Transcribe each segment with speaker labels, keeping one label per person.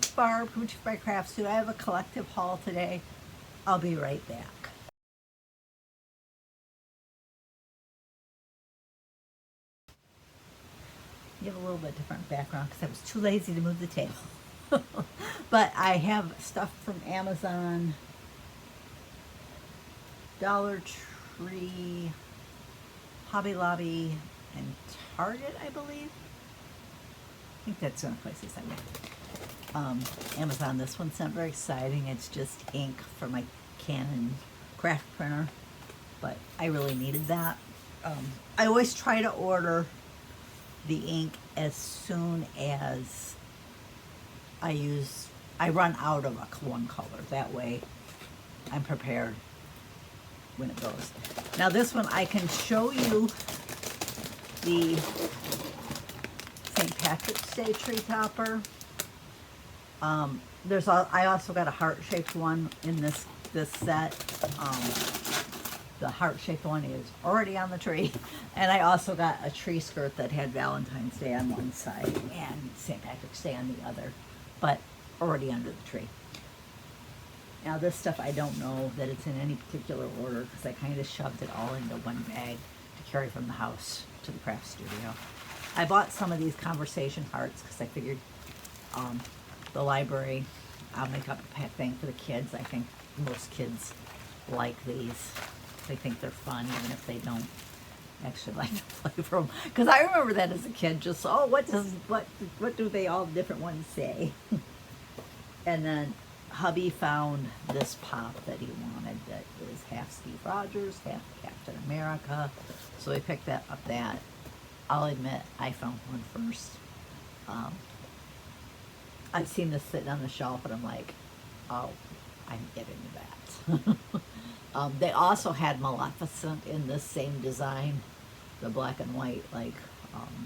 Speaker 1: it's Barb, Hooch by Crafts. Do I have a collective haul today? I'll be right back. You have a little bit different background because I was too lazy to move the table. But I have stuff from Amazon, Dollar Tree, Hobby Lobby, and Target, I believe. I think that's the only places I went. Amazon, this one's not very exciting. It's just ink for my Canon craft printer, but I really needed that. I always try to order the ink as soon as I run out of one color. That way I'm prepared when it goes. Now this one, I can show you the St. Patrick's Day tree topper. I also got a heart-shaped one in this set. The heart-shaped one is already on the tree. And I also got a tree skirt that had Valentine's Day on one side and St. Patrick's Day on the other, but already under the tree. Now this stuff, I don't know that it's in any particular order because I kind of shoved it all into one bag to carry from the house to the craft studio. I bought some of these conversation hearts because I figured the library, I'll make up a thing for the kids. I think most kids like these. They think they're fun, even if they don't actually like to play for them. Because I remember that as a kid, just, oh, what do they all different ones say? And then hubby found this pop that he wanted that is half Steve Rogers, half Captain America. So we picked up that. I'll admit, I found one first. I've seen this sitting on the shelf, and I'm like, oh, I'm getting that. They also had Maleficent in this same design, the black and white, like,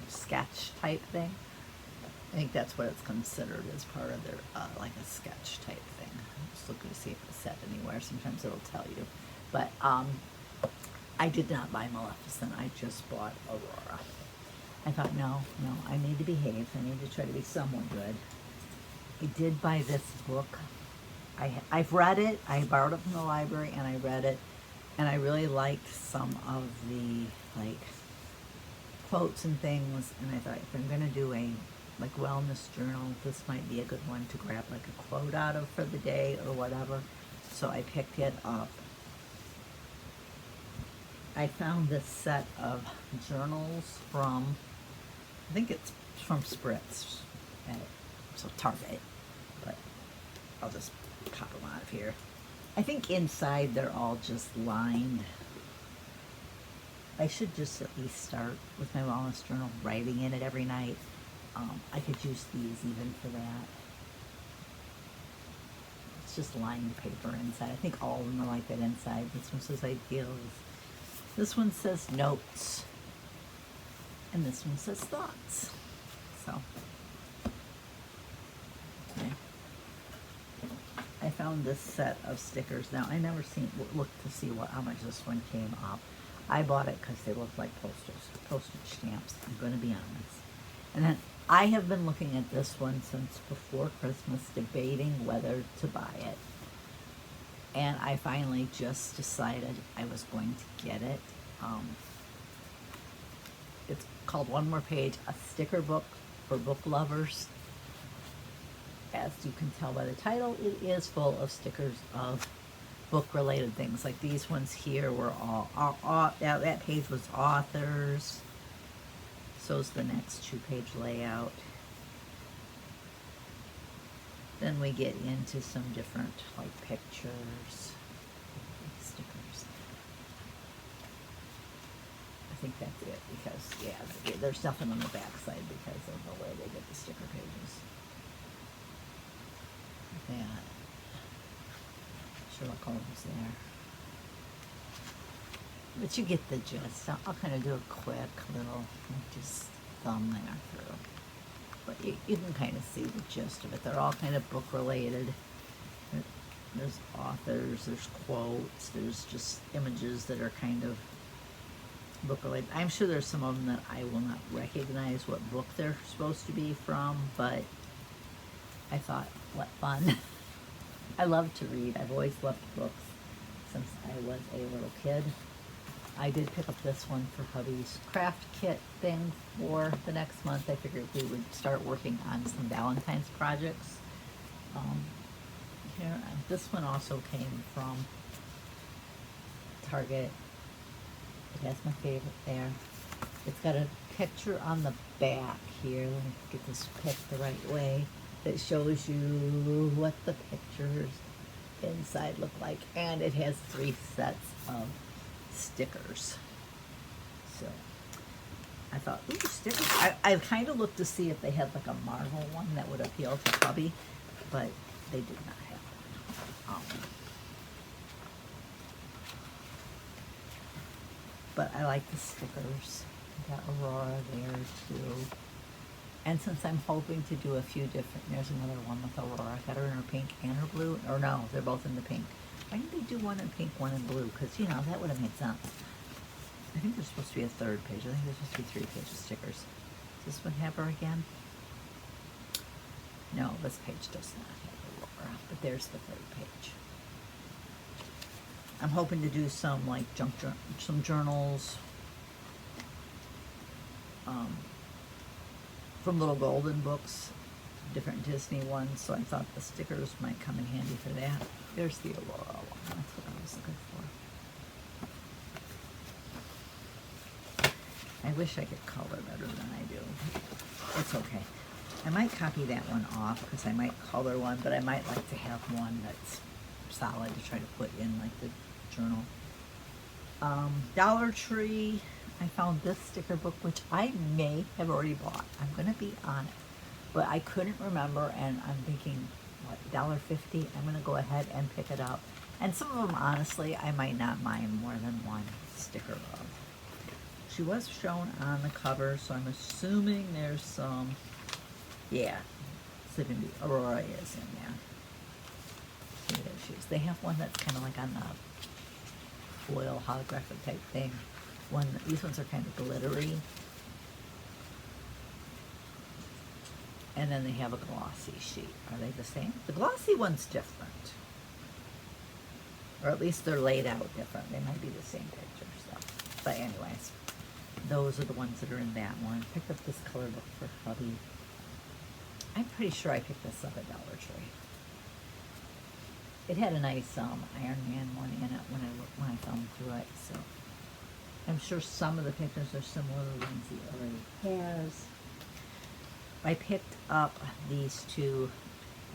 Speaker 1: sketch type thing. I think that's what it's considered as part of their, like a sketch type thing. I'm just looking to see if it's set anywhere. Sometimes it'll tell you. But I did not buy Maleficent. I just bought Aurora. I thought, no, I need to behave. I need to try to be somewhat good. I did buy this book. I've read it. I borrowed it from the library, and I read it. And I really liked some of the, like, quotes and things. And I thought, if I'm going to do a like wellness journal, this might be a good one to grab like a quote out of for the day or whatever. So I picked it up. I found this set of journals from, I think it's from Spritz, so Target, but I'll just pop them out of here. I think inside they're all just lined. I should just at least start with my wellness journal, writing in it every night. I could use these even for that. It's just lined paper inside. I think all of them are like that inside. This one says ideals. This one says notes. And this one says thoughts. So, okay. I found this set of stickers. Now, I never looked to see how much this one came up. I bought it because they look like postage stamps. I'm going to be honest. And then I have been looking at this one since before Christmas, debating whether to buy it. And I finally just decided I was going to get it. It's called One More Page, a sticker book for book lovers. As you can tell by the title, it is full of stickers of book-related things. Like these ones here were all that page was authors. So's the next 2-page layout. Then we get into some different like pictures, stickers. I think that's it because yeah, there's nothing on the back side because of the way they get the sticker pages. That Sherlock Holmes there. But you get the gist. I'll kind of do a quick little, just thumb there through. But you can kind of see the gist of it. They're all kind of book related. There's authors, there's quotes, there's just images that are kind of book related. I'm sure there's some of them that I will not recognize what book they're supposed to be from, but I thought, what fun. I love to read. I've always loved books since I was a little kid. I did pick up this one for hubby's craft kit thing for the next month. I figured we would start working on some Valentine's projects. Here, this one also came from Target. It has my favorite there. It's got a picture on the back here. Let me get this picked the right way. That shows you what the pictures inside look like. And it has 3 sets of stickers. So I thought, ooh, stickers. I kind of looked to see if they had like a Marvel one that would appeal to hubby, but they did not have one. But I like the stickers. I got Aurora there too. And since I'm hoping to do a few different, there's another one with Aurora. I got her in her pink and her blue. Or no, they're both in the pink. Why didn't they do one in pink, one in blue? Because, you know, that would have made sense. I think there's supposed to be a 3rd page. I think there's supposed to be 3 pages of stickers. Does this one have her again? No, this page does not have Aurora. But there's the 3rd page. I'm hoping to do some like some journals from little golden books, different Disney ones. So I thought the stickers might come in handy for that. There's the Aurora one. That's what I was looking for. I wish I could color better than I do. It's okay. I might copy that one off because I might color one, but I might like to have one that's solid to try to put in like the journal. Dollar Tree, I found this sticker book, which I may have already bought. I'm going to be honest, but I couldn't remember, and I'm thinking, what, $1.50? I'm going to go ahead and pick it up. And some of them, honestly, I might not mind more than one sticker of. She was shown on the cover, so I'm assuming there's some, yeah, Sleeping Beauty. Aurora is in there. See, there she is. They have one that's kind of like on the foil holographic type thing. These ones are kind of glittery. And then they have a glossy sheet. Are they the same? The glossy one's different. Or at least they're laid out different. They might be the same picture. So. But anyways, those are the ones that are in that one. Picked up this color book for hubby. I'm pretty sure I picked this up at Dollar Tree. It had a nice Iron Man one in it when I thumbed through it. So I'm sure some of the pictures are similar to the ones he already has. I picked up these 2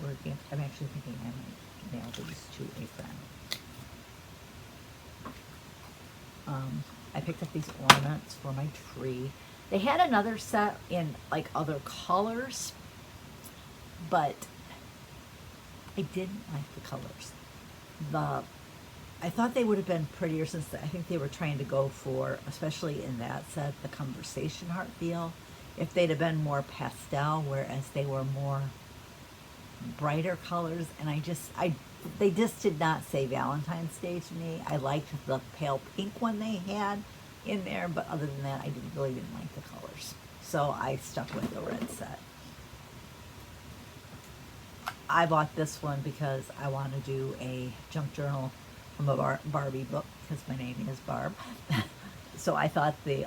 Speaker 1: word games. I'm actually thinking I might mail these to a friend. I picked up these ornaments for my tree. They had another set in like other colors, but I didn't like the colors. I thought they would have been prettier since I think they were trying to go for, especially in that set, the conversation heart feel. If they'd have been more pastel, whereas they were more brighter colors, and they just did not say Valentine's Day to me. I liked the pale pink one they had in there, but other than that, I really didn't like the colors. So I stuck with the red set. I bought this one because I want to do a junk journal from a Barbie book, because my name is Barb. So I thought the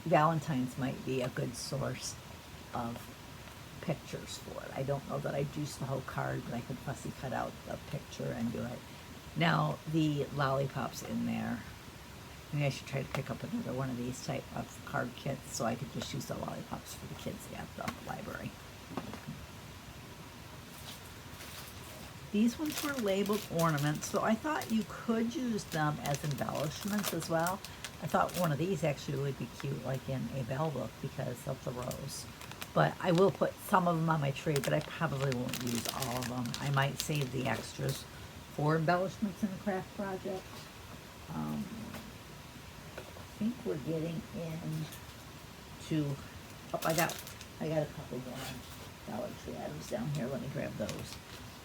Speaker 1: Valentine's might be a good source of pictures for it. I don't know that I'd use the whole card, but I could fussy cut out the picture and do it. Now, the lollipops in there, maybe I should try to pick up another one of these type of card kits so I could just use the lollipops for the kids at the library. These ones were labeled ornaments, so I thought you could use them as embellishments as well. I thought one of these actually would be cute, like in a bell book, because of the rose. But I will put some of them on my tree, but I probably won't use all of them. I might save the extras for embellishments in the craft project. I think we're getting into, I got a couple more Dollar Tree items down here. Let me grab those.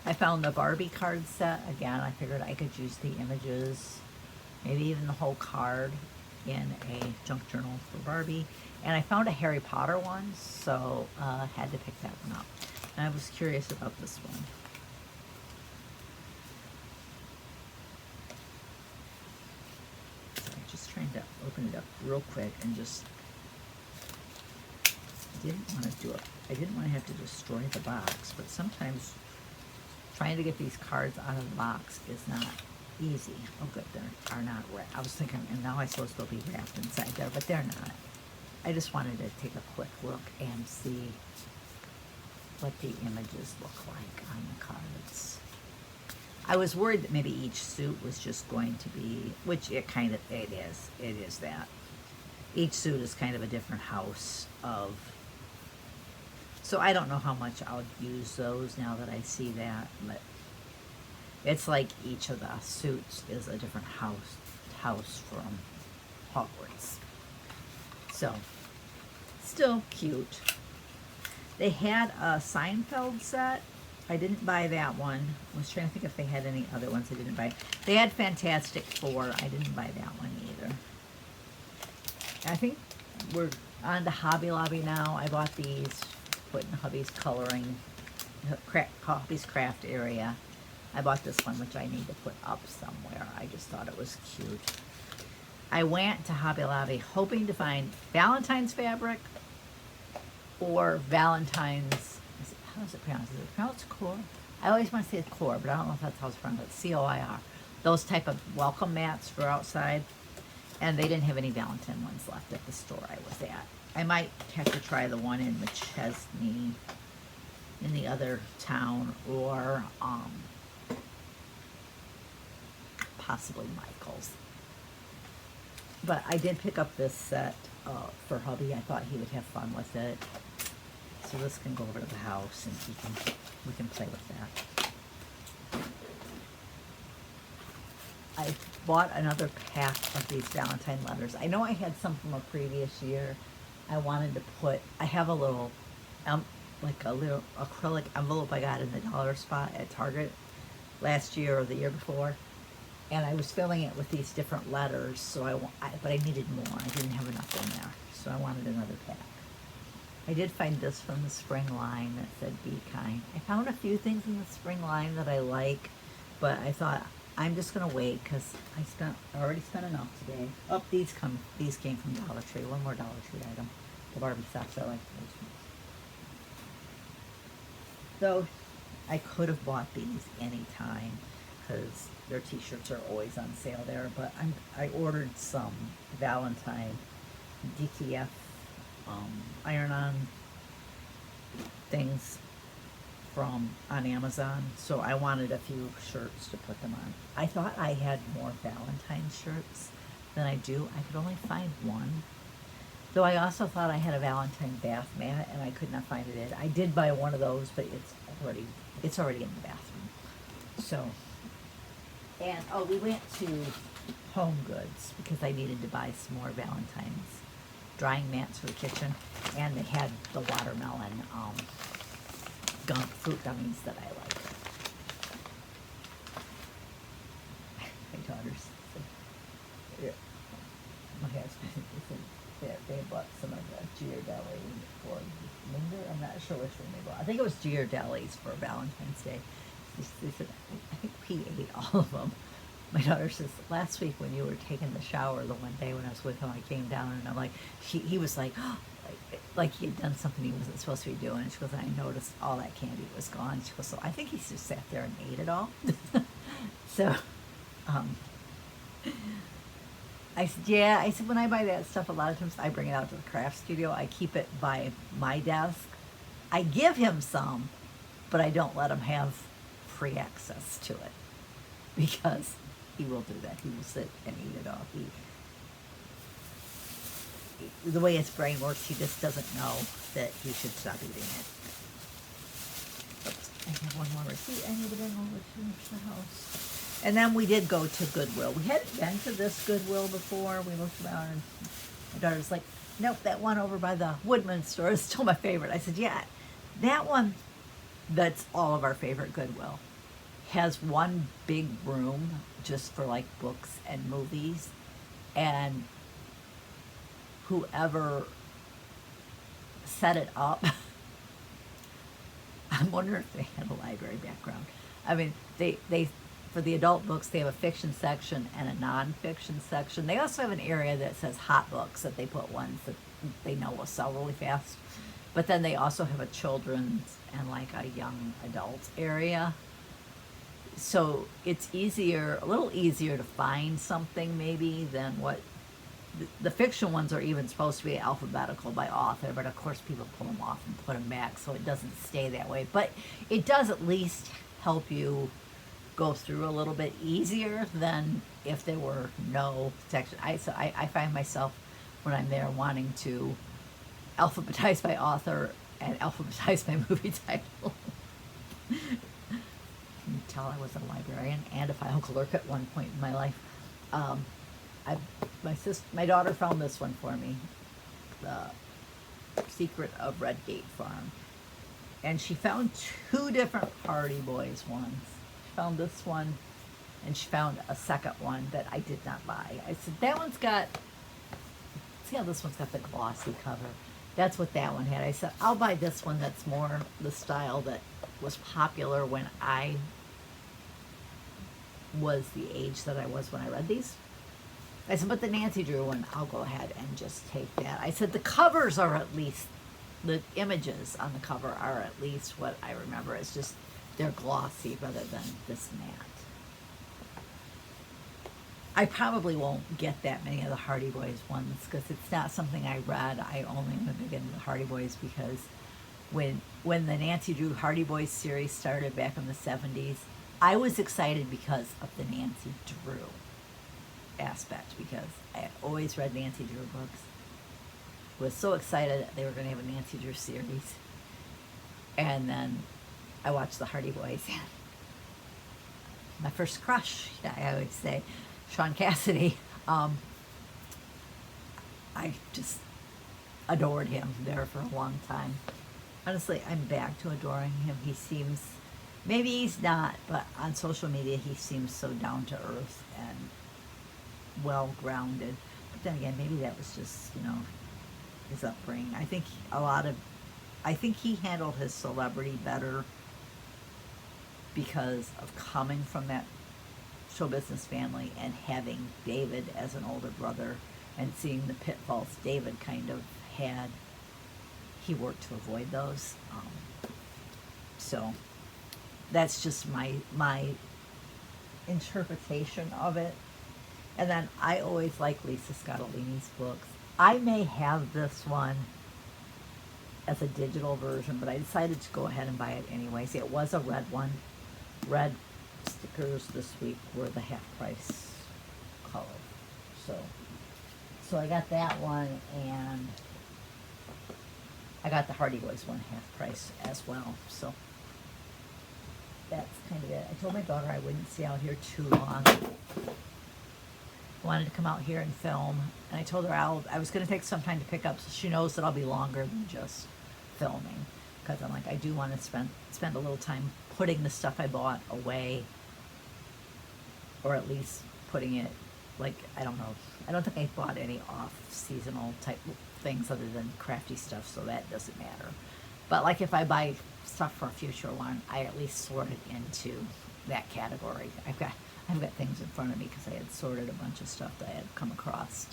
Speaker 1: I found the Barbie card set. Again, I figured I could use the images, maybe even the whole card in a junk journal for Barbie. And I found a Harry Potter one, so had to pick that one up. I was curious about this one. So I'm just trying to open it up real quick and just didn't want to do it. I didn't want to have to destroy the box, but sometimes trying to get these cards out of the box is not easy. Oh, good, they are not wrapped. I was thinking, and now I suppose they'll be wrapped inside there, but they're not. I just wanted to take a quick look and see what the images look like on the cards. I was worried that maybe each suit was just going to be, which it is. It is that. Each suit is kind of a different house of. So I don't know how much I'll use those now that I see that, but it's like each of the suits is a different house from Hogwarts. So, still cute. They had a Seinfeld set. I didn't buy that one. I was trying to think if they had any other ones I didn't buy. They had Fantastic Four. I didn't buy that one either. I think we're on to Hobby Lobby now. I bought these, put in hubby's coloring, hubby's craft area. I bought this one, which I need to put up somewhere. I just thought it was cute. I went to Hobby Lobby hoping to find Valentine's fabric or Valentine's, how is it pronounced? Is it pronounced core? I always want to say it's core, but I don't know if that's how it's pronounced. It's C-O-I-R. Those type of welcome mats for outside. And they didn't have any Valentine ones left at the store I was at. I might have to try the one in McChesney in the other town, or possibly Michael's. But I did pick up this set for hubby. I thought he would have fun with it. So this can go over to the house and we can play with that. I bought another pack of these Valentine letters. I know I had some from a previous year. I wanted to put, I have a little, like a little acrylic envelope I got in the dollar spot at Target last year or the year before. And I was filling it with these different letters, so but I needed more. I didn't have enough in there, so I wanted another pack. I did find this from the spring line that said "Be kind." I found a few things in the spring line that I like, but I thought I'm just gonna wait because I already spent enough today. Oh, these came from Dollar Tree. One more Dollar Tree item. The Barbie socks, I like those ones. Though I could have bought these anytime because their t-shirts are always on sale there, but I ordered some Valentine DTF iron-on things on Amazon, so I wanted a few shirts to put them on. I thought I had more Valentine shirts than I do. I could only find one. Though I also thought I had a Valentine bath mat and I could not find it. I did buy one of those, but it's already in the bathroom. So, and we went to Home Goods because I needed to buy some more Valentine's drying mats for the kitchen, and they had the watermelon fruit gummies that I like. My daughters, my husband said that they bought some of the Ghirardelli for Linda. I'm not sure which one they bought. I think it was Ghirardelli's for Valentine's Day. They said, I think Pete ate all of them. My daughter says, last week when you were taking the shower the one day when I was with him, I came down and I'm like, he was like, oh, like he had done something he wasn't supposed to be doing. And she goes, and I noticed all that candy was gone. She goes, so I think he just sat there and ate it all. So, I said, yeah. I said, when I buy that stuff, a lot of times I bring it out to the craft studio. I keep it by my desk. I give him some, but I don't let him have free access to it because he will do that. He will sit and eat it all. The way his brain works, he just doesn't know that he should stop eating it. Oops, I have one more receipt I need to bring over to the house. And then we did go to Goodwill. We hadn't been to this Goodwill before. We looked around and my daughter's like, nope, that one over by the Woodman store is still my favorite. I said, yeah, that one, that's all of our favorite Goodwill, has one big room just for like books and movies, and whoever set it up I'm wondering if they had a library background. I mean, they for the adult books, they have a fiction section and a nonfiction section. They also have an area that says hot books, that they put ones that they know will sell really fast. But then they also have a children's and like a young adult area. So it's easier, a little easier to find something maybe than what the fiction ones are even supposed to be alphabetical by author, but of course people pull them off and put them back, so it doesn't stay that way. But it does at least help you go through a little bit easier than if there were no section. I find myself when I'm there wanting to alphabetize by author and alphabetize my movie title. Can you tell I was a librarian and a file clerk at one point in my life? My daughter found this one for me, The Secret of Redgate Farm, and she found two different Hardy Boys ones. She found this one, and she found a second one that I did not buy. I said, that one's got, see how this one's got the glossy cover? That's what that one had. I said, I'll buy this one that's more the style that was popular when I was the age that I was when I read these. I said, but the Nancy Drew one, I'll go ahead and just take that. I said, the covers are at least, the images on the cover are at least what I remember. It's just, they're glossy rather than this matte. I probably won't get that many of the Hardy Boys ones because it's not something I read. I only am big into the Hardy Boys because when the Nancy Drew Hardy Boys series started back in the 70s, I was excited because of the Nancy Drew aspect, because I had always read Nancy Drew books. Was so excited that they were going to have a Nancy Drew series. And then I watched the Hardy Boys. My first crush, I always say, Sean Cassidy. I just adored him there for a long time. Honestly, I'm back to adoring him. He seems, maybe he's not, but on social media he seems so down to earth and well grounded. But then again, maybe that was just, his upbringing. I think he handled his celebrity better because of coming from that show business family and having David as an older brother and seeing the pitfalls David kind of had. He worked to avoid those. So that's just my interpretation of it. And then I always like Lisa Scottolini's books. I may have this one as a digital version, but I decided to go ahead and buy it anyways. It was a red one. Red stickers this week were the half price color. So I got that one, and I got the Hardy Boys one half price as well. So that's kind of it. I told my daughter I wouldn't stay out here too long. Wanted to come out here and film, and I told her I was going to take some time to pick up, so she knows that I'll be longer than just filming, because I'm like, I do want to spend a little time putting the stuff I bought away, or at least putting it, like, I don't know, I don't think I bought any off-seasonal type things other than crafty stuff, so that doesn't matter. But like if I buy stuff for a future one, I at least sort it into that category. I've got things in front of me because I had sorted a bunch of stuff that I had come across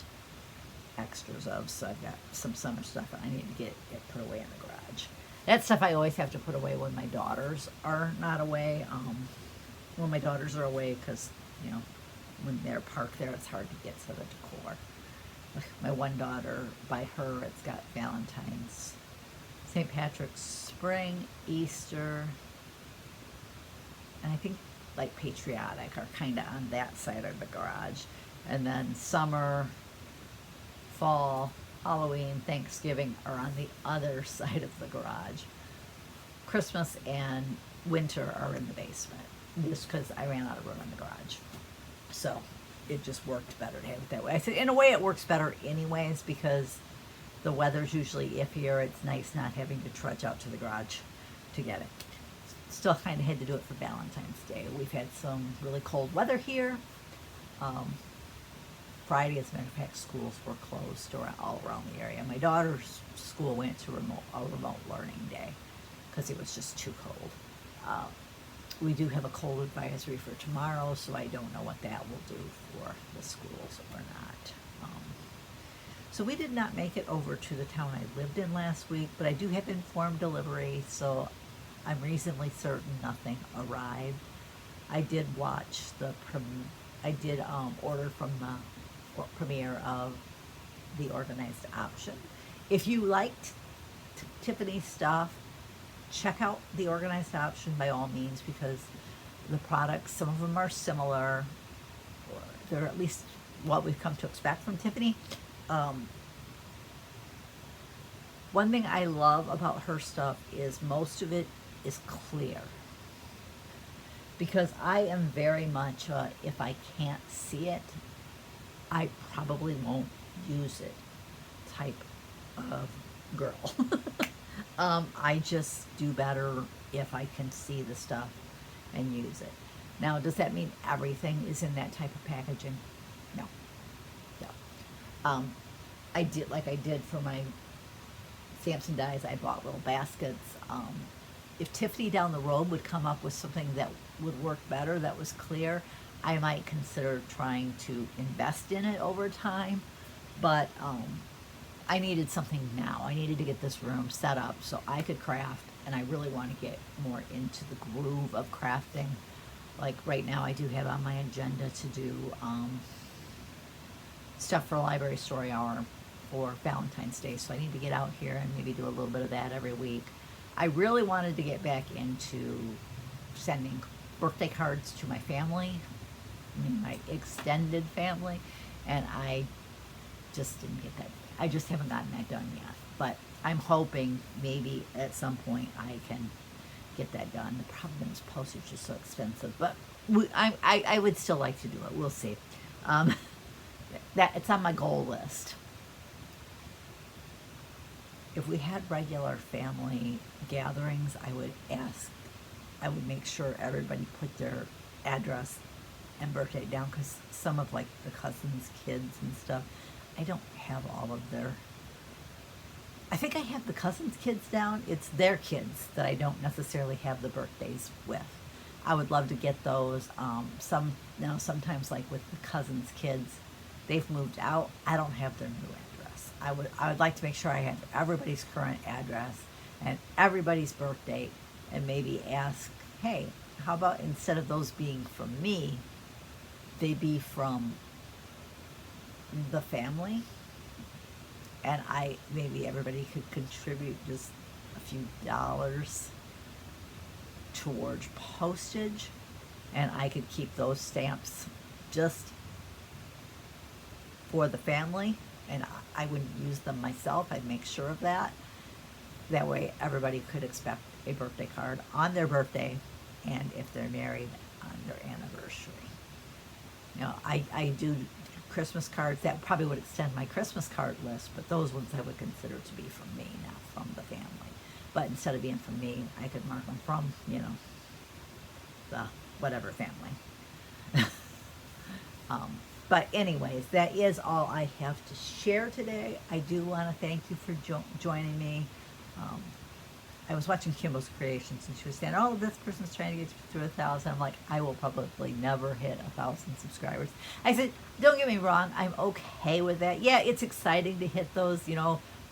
Speaker 1: extras of. So I've got some summer stuff that I need to get put away in the garage. That stuff I always have to put away when my daughters are not away. When my daughters are away, because, when they're parked there, it's hard to get to the decor. Like my one daughter, by her, it's got Valentine's, St. Patrick's, spring, Easter, and I think like patriotic are kind of on that side of the garage. And then summer, fall, Halloween, Thanksgiving are on the other side of the garage. Christmas and winter are in the basement, just because I ran out of room in the garage. So it just worked better to have it that way. I said, in a way it works better anyways, because the weather's usually iffier. It's nice not having to trudge out to the garage to get it. Still kind of had to do it for Valentine's Day. We've had some really cold weather here. Friday, as a matter of fact, schools were closed all around the area. My daughter's school went to a remote learning day. because it was just too cold. Uh, we do have a cold advisory for tomorrow, so I don't know what that will do for the schools or not. So we did not make it over to the town I lived in last week, but I do have informed delivery, so I'm reasonably certain nothing arrived. I did watch order from the premiere of The Organized Option. If you liked Tiffany's stuff, check out The Organized Option by all means, because the products, some of them are similar, or they're at least what we've come to expect from Tiffany. One thing I love about her stuff is most of it is clear. Because I am very much, if I can't see it, I probably won't use it type of girl. I just do better if I can see the stuff and use it. Now, does that mean everything is in that type of packaging? No. No. I did, like I did for my Samson dies, I bought little baskets. If Tiffany down the road would come up with something that would work better, that was clear, I might consider trying to invest in it over time. But I needed something now. I needed to get this room set up so I could craft, and I really want to get more into the groove of crafting. Like right now, I do have on my agenda to do stuff for Library Story Hour for Valentine's Day, so I need to get out here and maybe do a little bit of that every week. I really wanted to get back into sending birthday cards to my family, I mean my extended family, and I just didn't get that. I just haven't gotten that done yet, but I'm hoping maybe at some point I can get that done. The problem is postage is so expensive, but I would still like to do it. We'll see. That it's on my goal list. If we had regular family gatherings, I would make sure everybody put their address and birthday down, because some of like the cousins' kids and stuff, I don't have all of their, I think I have the cousins' kids down. It's their kids that I don't necessarily have the birthdays with. I would love to get those. Sometimes like with the cousins' kids, they've moved out. I don't have their new address. I would like to make sure I have everybody's current address and everybody's birth date, and maybe ask, hey, how about instead of those being from me, they be from the family, and maybe everybody could contribute just a few dollars towards postage, and I could keep those stamps just for the family, and I wouldn't use them myself. I'd make sure of that. That way everybody could expect a birthday card on their birthday, and if they're married, on their anniversary. You know, I do Christmas cards. That probably would extend my Christmas card list, but those ones I would consider to be from me, not from the family. But instead of being from me, I could mark them from, the whatever family. But anyways, that is all I have to share today. I do want to thank you for joining me. I was watching Kimbo's Creations, and she was saying, oh, this person's trying to get through 1,000. I'm like, I will probably never hit 1,000 subscribers. I said, don't get me wrong, I'm okay with that. Yeah, it's exciting to hit those,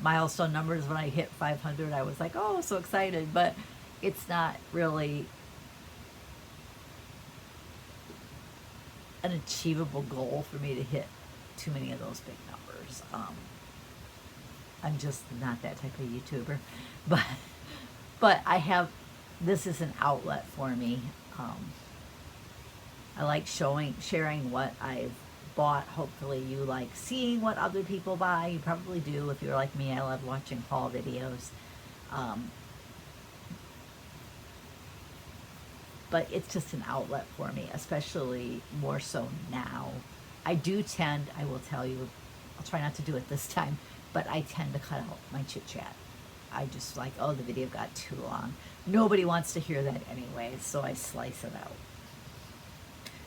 Speaker 1: milestone numbers. When I hit 500, I was like, oh, so excited. But it's not really an achievable goal for me to hit too many of those big numbers. I'm just not that type of YouTuber, but this is an outlet for me. I like sharing what I've bought. Hopefully you like seeing what other people buy. You probably do. If you're like me, I love watching haul videos. But it's just an outlet for me, especially more so now. I will tell you, I'll try not to do it this time, but I tend to cut out my chit chat. I just like, oh, the video got too long. Nobody wants to hear that anyway, so I slice it out.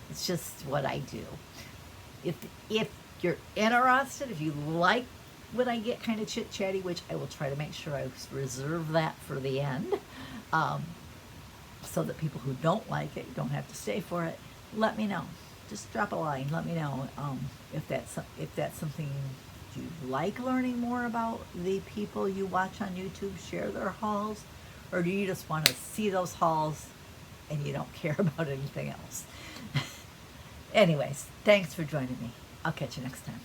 Speaker 1: It's just what I do. If you're interested, if you like when I get kind of chit chatty, which I will try to make sure I reserve that for the end, so that people who don't like it don't have to stay for it. Let me know. Just drop a line. Let me know if that's something you like learning more about the people you watch on YouTube share their hauls, or do you just want to see those hauls and you don't care about anything else? Anyways, thanks for joining me. I'll catch you next time.